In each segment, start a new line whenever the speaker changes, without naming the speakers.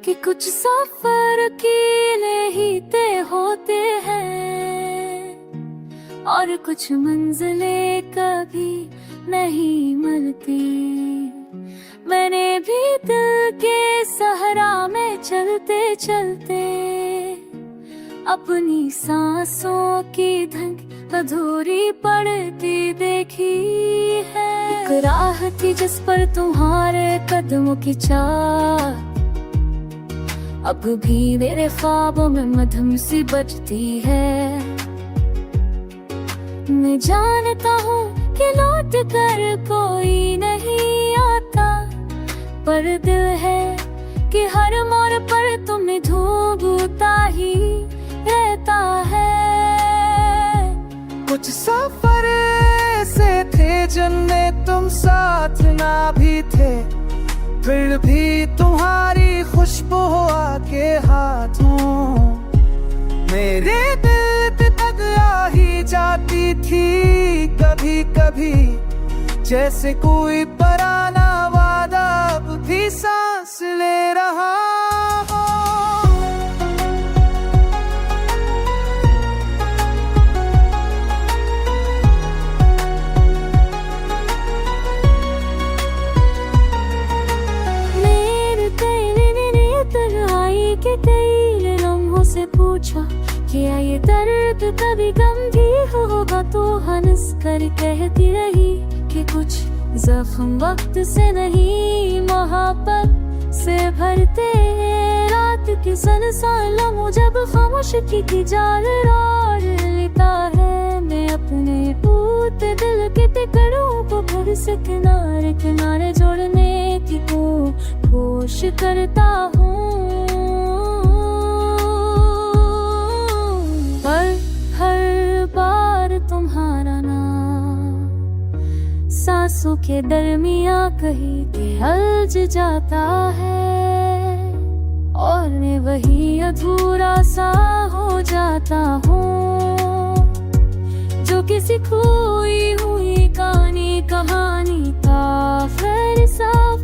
कि कुछ सफर अकेले ही तय होते हैं और कुछ मंजिलें कभी नहीं मिलती। मैंने भी दिल के सहरा में चलते चलते अपनी सांसों की धुन अधूरी पड़ती देखी है। एक राह थी जिस पर तुम्हारे कदमों की चाह अब भी मेरे ख्वाबों में मधुम सी बजती है। मैं जानता हूँ कि लौट कर कोई नहीं आता, पर दिल है कि हर मोड़ पर तुम्हें ढूंढता ही रहता है।
कुछ सफर ऐसे थे जिनमें तुम साथ ना भी थे, फिर भी तुम्हारी खुशबू आके हाथों मेरे दिल पे तक आ ही जाती थी कभी कभी, जैसे कोई पुराना वादा अब भी सांस ले रहा हो।
के कई लम्हों से पूछा क्या ये दर्द कभी गमगीन होगा, तो हंस कर कहती रही कि कुछ जख्म वक्त से नहीं मोहब्बत से भरते। रात की सनसान लम्हों जब खामोशी की जाल रोड लेता है, मैं अपने टूटे दिल के टुकड़ों को फिर से किनारे किनारे जोड़ने की कोशिश करता हूँ। हर बार तुम्हारा नाम सांसों के दरमियां कहीं के हल्ज जाता है और मैं वही अधूरा सा हो जाता हूँ जो किसी खोई हुई कहानी का फिर साफ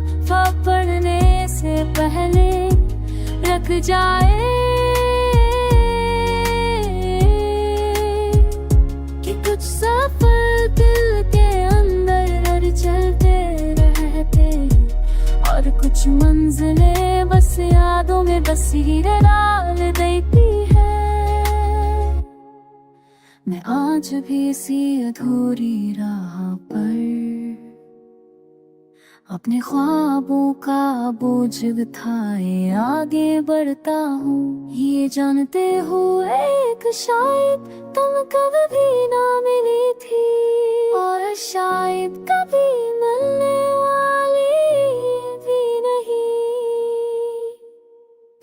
पढ़ने से पहले रख जाए। सफर दिल के अंदर चलते रहते और कुछ मंजिलें बस यादों में बसीर डाल देती है। मैं आज भी इसी अधूरी राह पर अपने ख्वाबों का बोझ उठाए आगे बढ़ता हूँ, ये जानते हुए कि शायद तुम कभी ना मिली थी और शायद कभी मिलने वाली भी नहीं।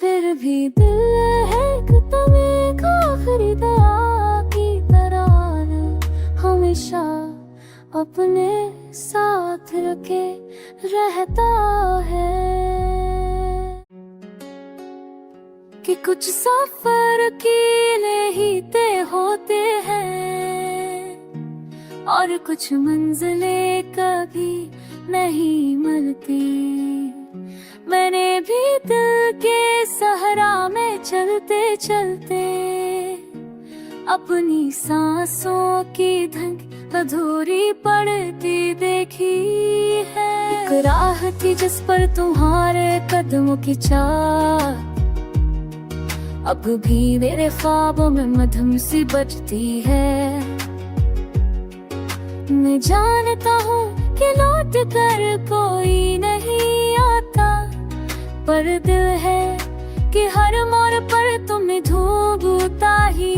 फिर भी दिल है कि तुम एक आखिरी दुआ की तरह हमेशा अपने साथ रखे रहता है। कि कुछ सफर अकेले ही तय होते हैं और कुछ मंजिलें कभी नहीं मिलती। मैंने भी दिल के सहरा में चलते चलते अपनी सांसों की धुन अधूरी पड़ती देखी है। एक राह थी जिस पर तुम्हारे कदमों की चाह अब भी मेरे ख्वाबों में मधुम सी बजती है। मैं जानता हूँ कि लौट कर कोई नहीं आता, पर दिल है कि हर मोड़ पर तुम्हें ढूंढता ही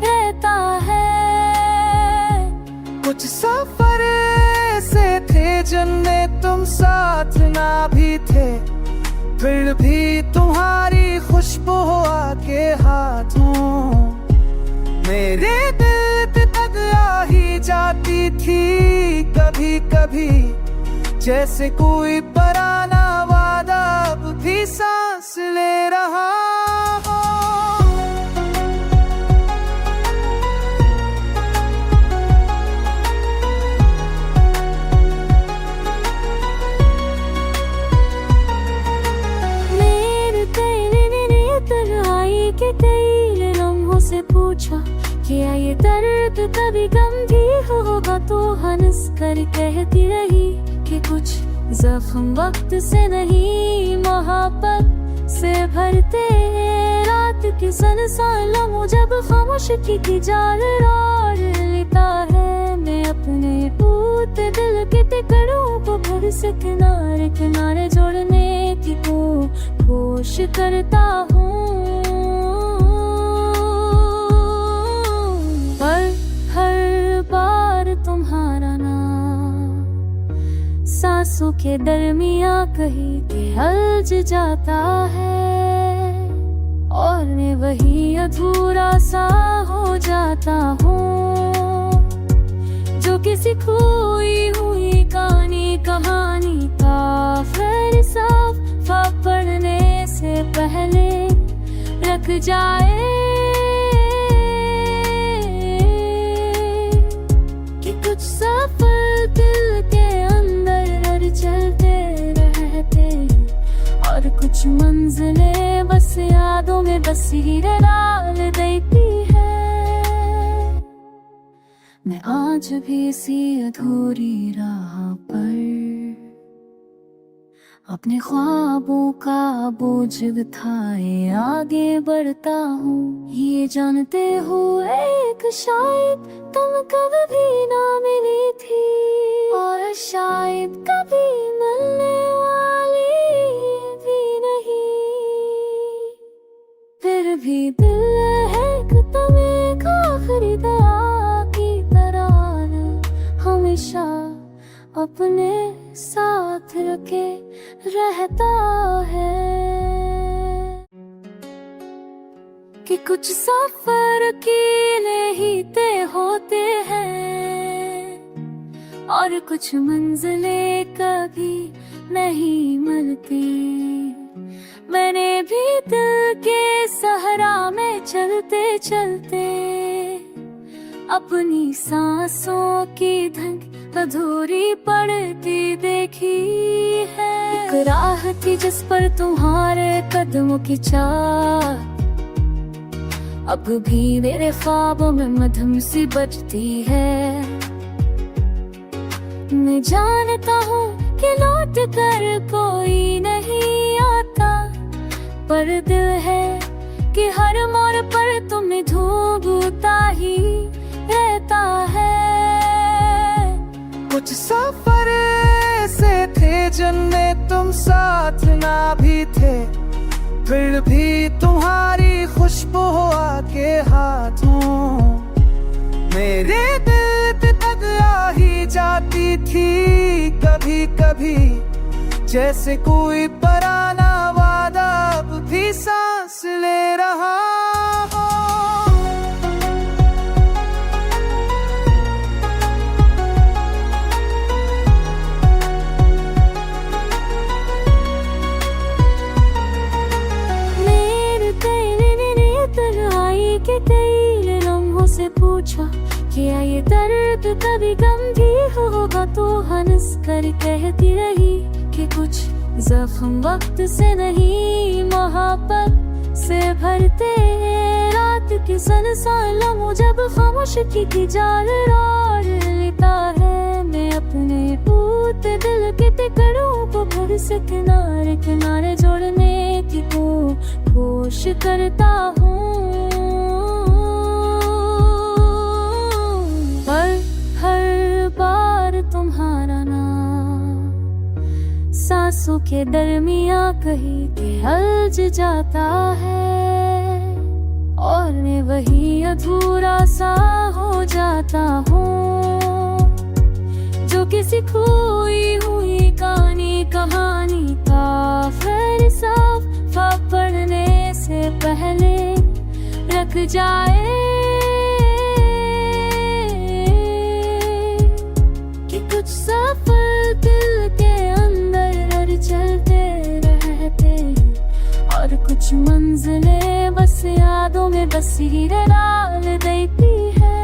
रहता है।
कुछ सफर ऐसे थे जिनमें तुम साथ ना भी थे, फिर भी तुम्हारी खुशबू आके हाथों मेरे दिल पे तक आ ही जाती थी कभी कभी, जैसे कोई पुराना वादा अब भी सांस ले रहा हो।
मेरे पूछा क्या ये दर्द कभी गंभीर होगा, तो हंस कर कहती रही कि कुछ जख्म वक्त से नहीं मोहब्बत से भरते। रात की सनसान लम्हों जब खामोशी की जाल रोर लेता है, मैं अपने टूटे दिल के टुकड़ों को फिर से किनारे किनारे जोड़ने की कोशिश करता हूँ। पर हर बार तुम्हारा नाम सांसों के दरमियां कहीं के हल्ज जाता है, और मैं वही अधूरा सा हो जाता हूँ जो किसी खोई हुई कहानी का फलसफा पढ़ने से पहले रख जाए। कि कुछ सफर दिल के अंदर चलते रहते, और कुछ मंजिलें बस यादों में बसी डाल देती है। मैं आज भी इसी अधूरी राह पर अपने ख्वाबों का बोझ उठाए आगे बढ़ता हूँ, ये जानते हुए एक शायद तुम कभी ना मिली थी, और शायद कभी मिलने वाली भी नहीं। फिर भी दिल है कि तुम एक आखिरी दवा की तरह हमेशा अपने साथ रखे रहता है। कि कुछ सफर अकेले ही तय होते हैं, और कुछ मंजिलें कभी नहीं मिलती। मैंने भी दिल के सहरा में चलते चलते अपनी सांसों की धड़कन अधूरी पड़ती देखी है। एक राह थी जिस पर तुम्हारे कदमों की चाल अब भी मेरे ख्वाबों में मधुम सी बजती है। मैं जानता हूँ कि लौट कर कोई नहीं आता, पर दिल है कि हर मोड़ पर तुम्हें ढूंढता ही रहता है।
कुछ सफर ऐसे थे जिनमें तुम साथ ना भी थे, फिर भी तुम्हारी खुशबू आके हाथों मेरे दिल तक आ ही जाती थी। कभी कभी जैसे कोई पुराना वादा अब भी सांस ले रहा हो।
के कई लम्हों से पूछा क्या ये दर्द कभी गंभीर होगा, तो हंस कर कहती रही कि कुछ जख्म वक्त से नहीं मोहब्बत से भरते। रात की सनसान लम्हों जब खामोशी की जाल रोर लेता है, मैं अपने टूटे दिल के टुकड़ों को फिर से किनारे किनारे जोड़ने की कोशिश करता हूँ। तुम्हारा नाम सांसों के दरमियां कहीं के हल्ज जाता है, और मैं वही अधूरा सा हो जाता हूँ जो किसी खोई हुई कहानी का फलसफा पढ़ने से पहले रख जाए। कुछ सफर दिल के अंदर चलते रहते, और कुछ मंजिलें बस यादों में बसी डाल देती है।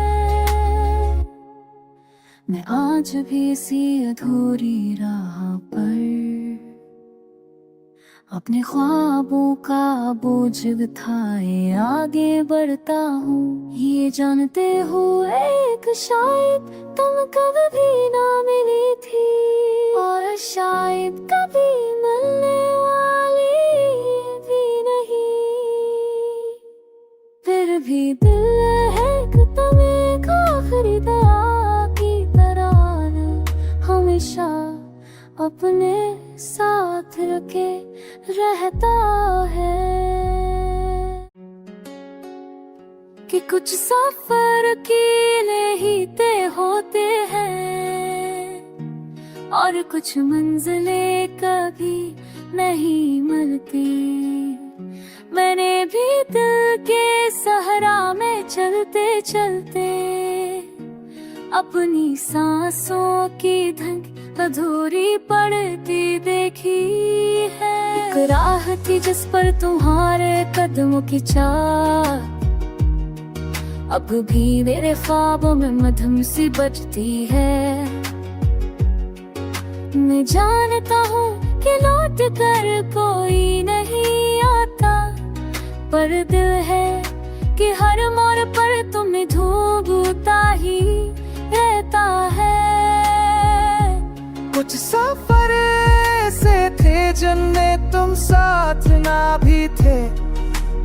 मैं आज भी इसी अधूरी राह पर अपने ख्वाबों का बोझ उठाए आगे बढ़ता हूँ, ये जानते हुए एक शायद तुम कभी ना मिली थी, और शायद कभी मिलने वाली भी नहीं। फिर भी दिल है कि तुम्हें आखिरी दुआ की तरह हमेशा अपने साथ रखे रहता है। कि कुछ सफर अकेले ही तय होते हैं, और कुछ मंजिलें कभी नहीं मिलती। मैंने भी दिल के सहरा में चलते चलते अपनी सांसों की धड़कन अधूरी पड़ती देखी है। एक राह थी जिस पर तुम्हारे कदमों की चाल अब भी मेरे ख्वाबों में मधुम सी बजती है। मैं जानता हूँ कि लौट कर कोई नहीं आता, पर दिल है कि हर मोड़ पर तुम्हें ढूंढता ही रहता है।
कुछ सफर ऐसे थे जिनमें तुम साथ ना भी थे,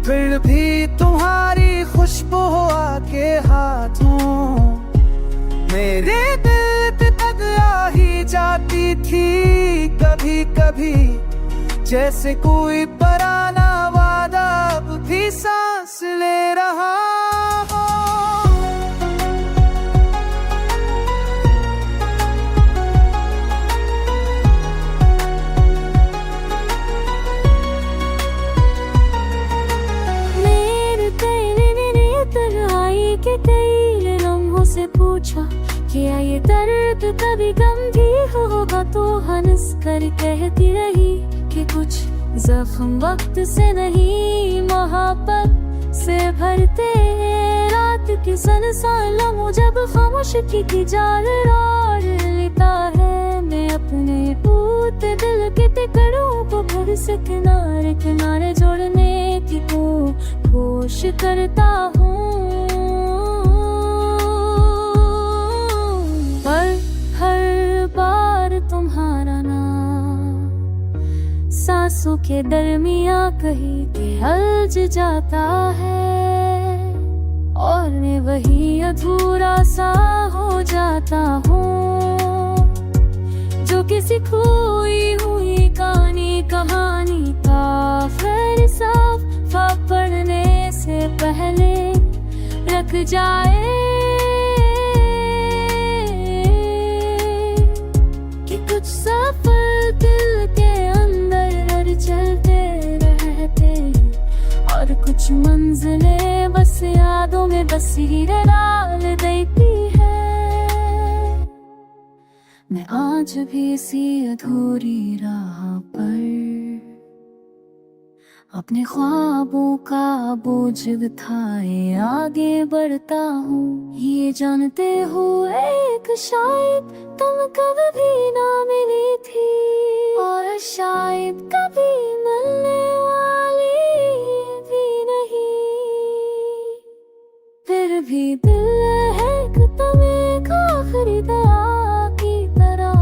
फिर भी तुम्हारी खुशबू आके हाथों मेरे दिल पे तक आ ही जाती थी। कभी कभी जैसे कोई पुराना वादा अब भी सांस ले रहा हो।
के कई लम्हों से पूछा क्या ये दर्द कभी गमगीन होगा, तो हंस कर कहती रही कि कुछ जख्म वक्त से नहीं मोहब्बत से भरते। रात की सनसान लम्हों जब खामोशी की जाल रोड लेता है, मैं अपने टूटे दिल के टुकड़ों को फिर से किनारे किनारे जोड़ने की कोशिश करता हूँ। तुम्हारा नाम सांसों के दरमियां कहीं के हल्ज जाता है, और मैं वही अधूरा सा हो जाता हूँ जो किसी खोई हुई कहानी का फिर साफ पढ़ने से पहले रख जाए। सफर दिल के अंदर चलते रहते, और कुछ मंजिलें बस यादों में बसीर डाल देती है। मैं आज भी इसी अधूरी राह पर अपने ख्वाबों का बोझ उठाए आगे बढ़ता हूँ, ये जानते हुए एक शायद तुम कभी ना मिली थी, और शायद कभी मिलने वाली भी नहीं। फिर भी दिल है कि तुम्हें आखिरी दुआ की तरह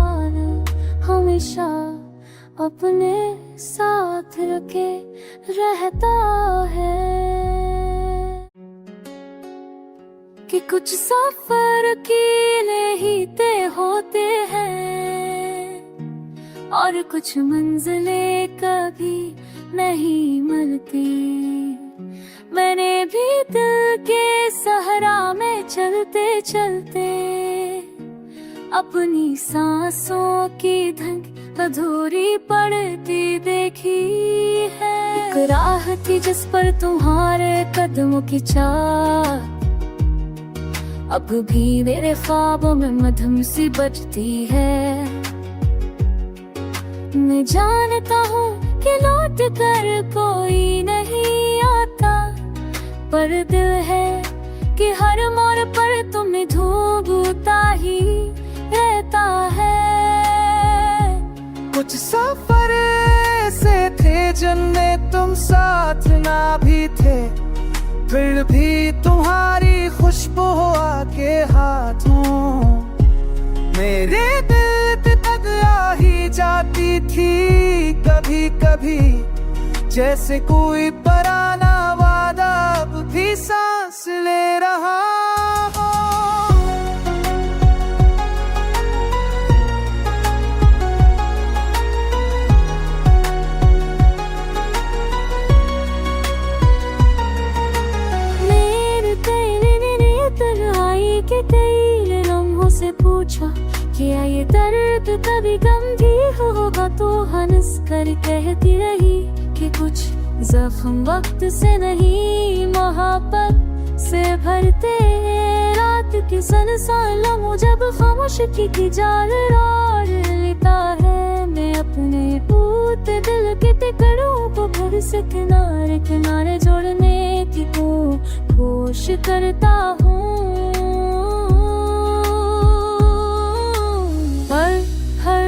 हमेशा अपने साथ रखे रहता है। कि कुछ सफर अकेले ही तय होते हैं, और कुछ मंजिलें कभी नहीं मिलती। मैंने भी दिल के सहरा में चलते चलते अपनी सांसों की धड़कन अधूरी पड़ती देखी है। एक राह थी जिस पर तुम्हारे कदमों की चाल अब भी मेरे ख्वाबों में मधुम सी बजती है। मैं जानता हूँ कि लौट कर कोई नहीं आता, पर दिल है कि हर मोड़ पर तुम्हें ढूंढता ही रहता है।
कुछ सफर ऐसे थे जिनमें तुम साथ ना भी थे, फिर भी तुम्हारी खुशबू आके हाथों मेरे दिल पे तक आ ही जाती थी कभी कभी, जैसे कोई पुराना वादा अब भी सांस ले रहा हो।
के कई लम्हों से पूछा क्या ये दर्द कभी गंभीर होगा, तो हंस कर कहती रही कि कुछ जख्म वक्त से नहीं मोहब्बत से भरते। रात के सुनसान लम्हों जब खामोशी की जाल और लेता है, मैं अपने टूटे दिल के टुकड़ों को फिर से किनारे किनारे जोड़ने की कोशिश करता हूँ। हर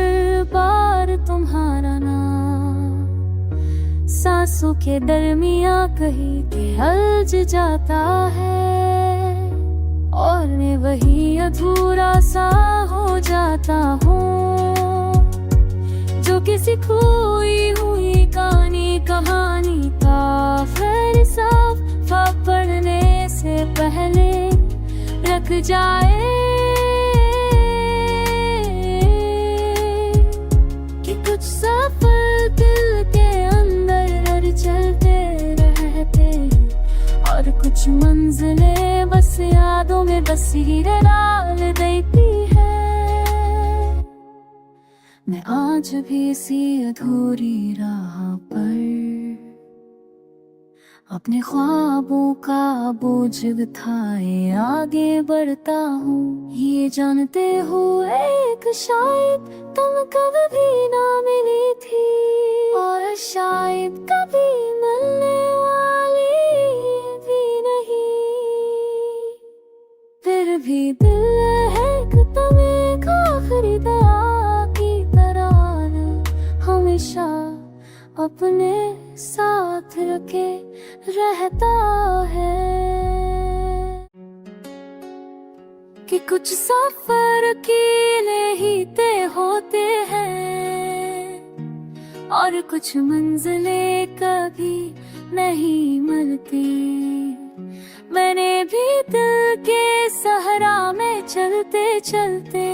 बार तुम्हारा नाम सांसों के दरमियां कहीं के हल्ज जाता है, और मैं वही अधूरा सा हो जाता हूँ जो किसी खोई हुई कहानी का फिर साफ पढ़ने से पहले रख जाए। कुछ सफर दिल के अंदर चलते रहते, और कुछ मंजिलें बस यादों में बसी डाल देती है। मैं आज भी इसी अधूरी राह पर अपने ख्वाबों का बोझ उठाए आगे बढ़ता हूँ, ये जानते हुए एक शायद तुम कभी ना मिली थी, और शायद कभी मिलने वाली भी नहीं। फिर भी दिल है कि तुम एक आखिरी दुआ की तरह हमेशा अपने साथ रखे रहता है। कि कुछ सफर अकेले ही तय होते हैं, और कुछ मंजिलें कभी नहीं मिलती। मैंने भी दिल के सहरा में चलते चलते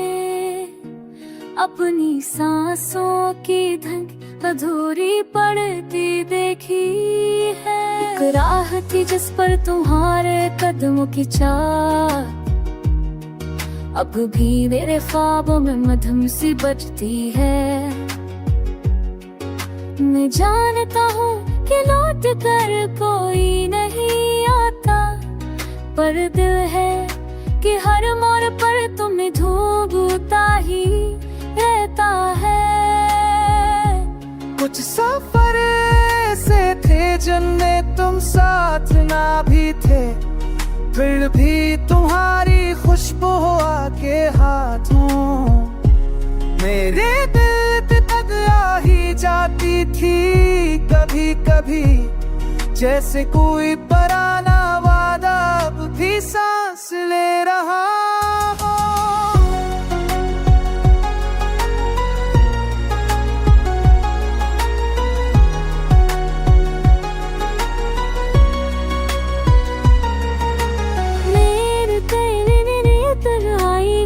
अपनी सांसों की धड़कन अधूरी पड़ती देखी है। एक राह थी जिस पर तुम्हारे कदमों की चाल अब भी मेरे ख्वाबों में मधुम सी बजती है। मैं जानता हूँ कि लौट कर कोई नहीं आता, पर दिल है कि हर मोड़ पर तुम्हें ढूंढता ही रहता है।
कुछ सफर ऐसे थे जिनमें तुम साथ ना भी थे, फिर भी तुम्हारी खुशबू आके हाथों मेरे दिल पे तक आ ही जाती थी कभी कभी, जैसे कोई पुराना वादा अब भी सांस ले रहा हो।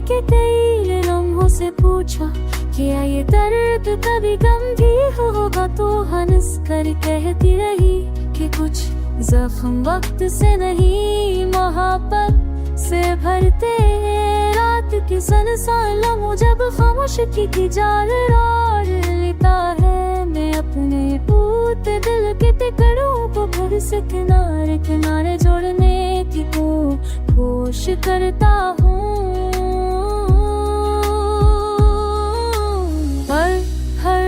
के कई लम्हों से पूछा क्या ये दर्द कभी गंभीर होगा, तो हंस कर कहती रही कि कुछ जख्म वक्त से नहीं मोहब्बत से भरते। रात के सुनसान लम्हों जब खामोशी की जाल और लेता है, मैं अपने टूटे दिल के टुकड़ों को फिर से किनारे किनारे जोड़ने की कोशिश करता हूँ। हर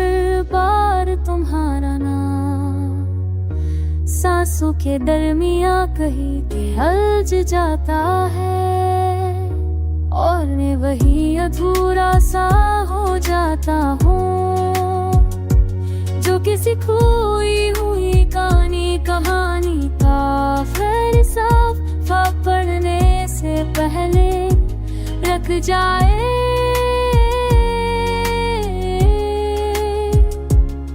बार तुम्हारा नाम सांसों के दरमियां कहीं के हल्ज जाता है, और मैं वही अधूरा सा हो जाता हूँ जो किसी खोई जाए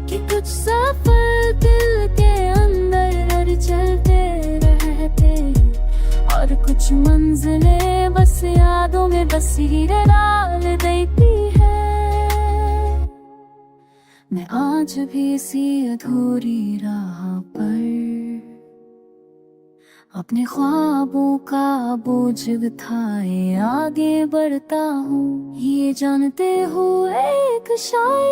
कि कुछ सफर दिल के अंदर चलते रहते और कुछ मंजिलें बस यादों में बसी डाल देती है। मैं आज भी इसी अधूरी राह पर अपने ख्वाबों का बोझ उठाए आगे बढ़ता हूँ, ये जानते हुए एक शायद